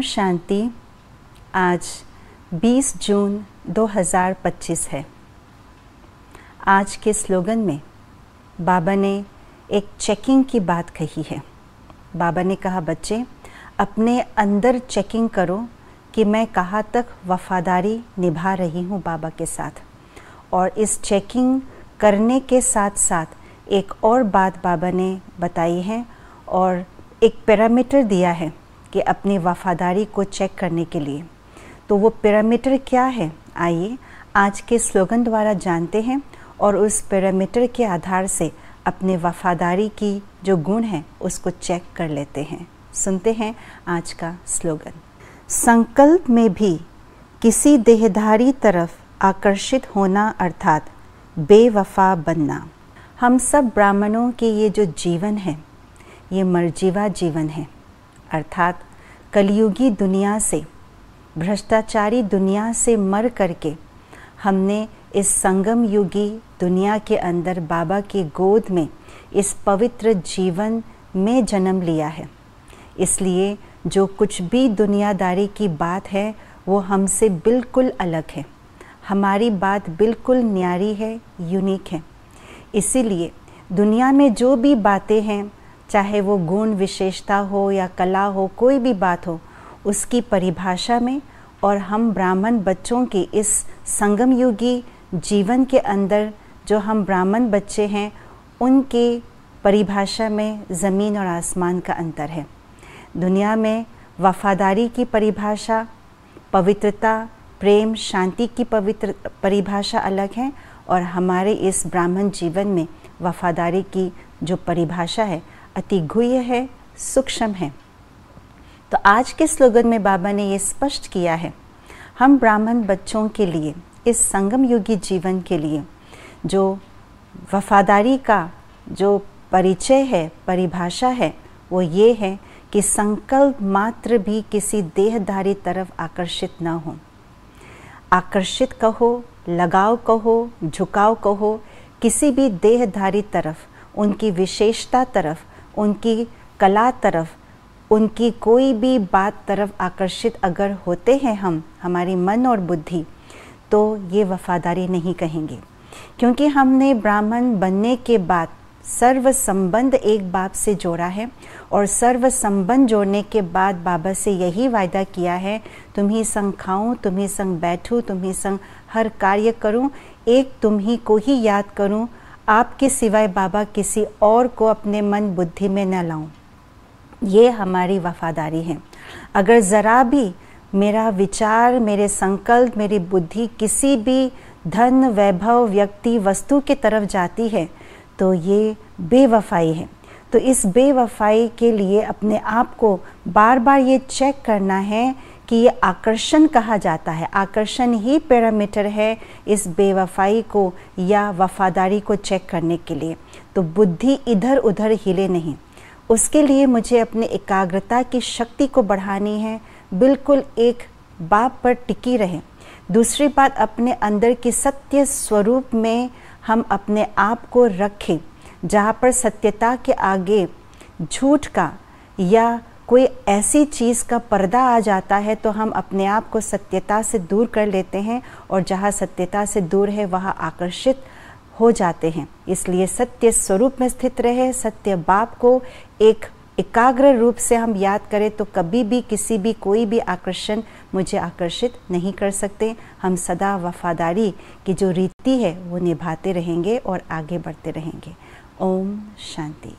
ओम शांति। आज 20 जून 2025 है। आज के स्लोगन में बाबा ने एक चेकिंग की बात कही है। बाबा ने कहा, बच्चे अपने अंदर चेकिंग करो कि मैं कहाँ तक वफादारी निभा रही हूँ बाबा के साथ। और इस चेकिंग करने के साथ साथ एक और बात बाबा ने बताई है और एक पैरामीटर दिया है कि अपनी वफादारी को चेक करने के लिए। तो वो पैरामीटर क्या है, आइए आज के स्लोगन द्वारा जानते हैं और उस पैरामीटर के आधार से अपने वफादारी की जो गुण है उसको चेक कर लेते हैं। सुनते हैं आज का स्लोगन। संकल्प में भी किसी देहधारी तरफ आकर्षित होना अर्थात बेवफा बनना। हम सब ब्राह्मणों के ये जो जीवन है ये मरजीवा जीवन है, अर्थात कलयुगी दुनिया से, भ्रष्टाचारी दुनिया से मर करके हमने इस संगम युगी दुनिया के अंदर बाबा की गोद में इस पवित्र जीवन में जन्म लिया है। इसलिए जो कुछ भी दुनियादारी की बात है वो हमसे बिल्कुल अलग है। हमारी बात बिल्कुल न्यारी है, यूनिक है। इसीलिए दुनिया में जो भी बातें हैं, चाहे वो गुण विशेषता हो या कला हो, कोई भी बात हो, उसकी परिभाषा में और हम ब्राह्मण बच्चों की इस संगम युगी जीवन के अंदर जो हम ब्राह्मण बच्चे हैं उनके परिभाषा में ज़मीन और आसमान का अंतर है। दुनिया में वफादारी की परिभाषा, पवित्रता, प्रेम, शांति की पवित्र परिभाषा अलग है और हमारे इस ब्राह्मण जीवन में वफादारी की जो परिभाषा है अति गुह्य है, सूक्ष्म है। तो आज के स्लोगन में बाबा ने ये स्पष्ट किया है, हम ब्राह्मण बच्चों के लिए, इस संगम युगी जीवन के लिए जो वफादारी का जो परिचय है, परिभाषा है, वो ये है कि संकल्प मात्र भी किसी देहधारी तरफ आकर्षित न हो। आकर्षित कहो, लगाव कहो, झुकाव कहो, किसी भी देहधारी तरफ, उनकी विशेषता तरफ, उनकी कला तरफ, उनकी कोई भी बात तरफ आकर्षित अगर होते हैं हम, हमारी मन और बुद्धि, तो ये वफादारी नहीं कहेंगे। क्योंकि हमने ब्राह्मण बनने के बाद सर्व संबंध एक बाप से जोड़ा है और सर्व संबंध जोड़ने के बाद बाबा से यही वायदा किया है, तुम ही संग खाऊं, तुम ही संग बैठूं, तुम ही संग हर कार्य करूं, एक तुम ही को ही याद करूं, आपके सिवाय बाबा किसी और को अपने मन बुद्धि में न लाऊं। ये हमारी वफादारी है। अगर ज़रा भी मेरा विचार, मेरे संकल्प, मेरी बुद्धि किसी भी धन, वैभव, व्यक्ति, वस्तु की तरफ जाती है तो ये बेवफाई है। तो इस बेवफाई के लिए अपने आप को बार बार ये चेक करना है कि ये आकर्षण कहा जाता है। आकर्षण ही पैरामीटर है इस बेवफाई को या वफादारी को चेक करने के लिए। तो बुद्धि इधर उधर हिले नहीं। उसके लिए मुझे अपनी एकाग्रता की शक्ति को बढ़ानी है, बिल्कुल एक बात पर टिकी रहे। दूसरी बात, अपने अंदर की सत्य स्वरूप में हम अपने आप को रखें, जहाँ पर सत्यता के आगे झूठ का या कोई ऐसी चीज़ का पर्दा आ जाता है तो हम अपने आप को सत्यता से दूर कर लेते हैं और जहाँ सत्यता से दूर है वहाँ आकर्षित हो जाते हैं। इसलिए सत्य स्वरूप में स्थित रहे, सत्य बाप को एक एकाग्र रूप से हम याद करें तो कभी भी किसी भी कोई भी आकर्षण मुझे आकर्षित नहीं कर सकते। हम सदा वफादारी की जो रीति है वो निभाते रहेंगे और आगे बढ़ते रहेंगे। ओम शांति।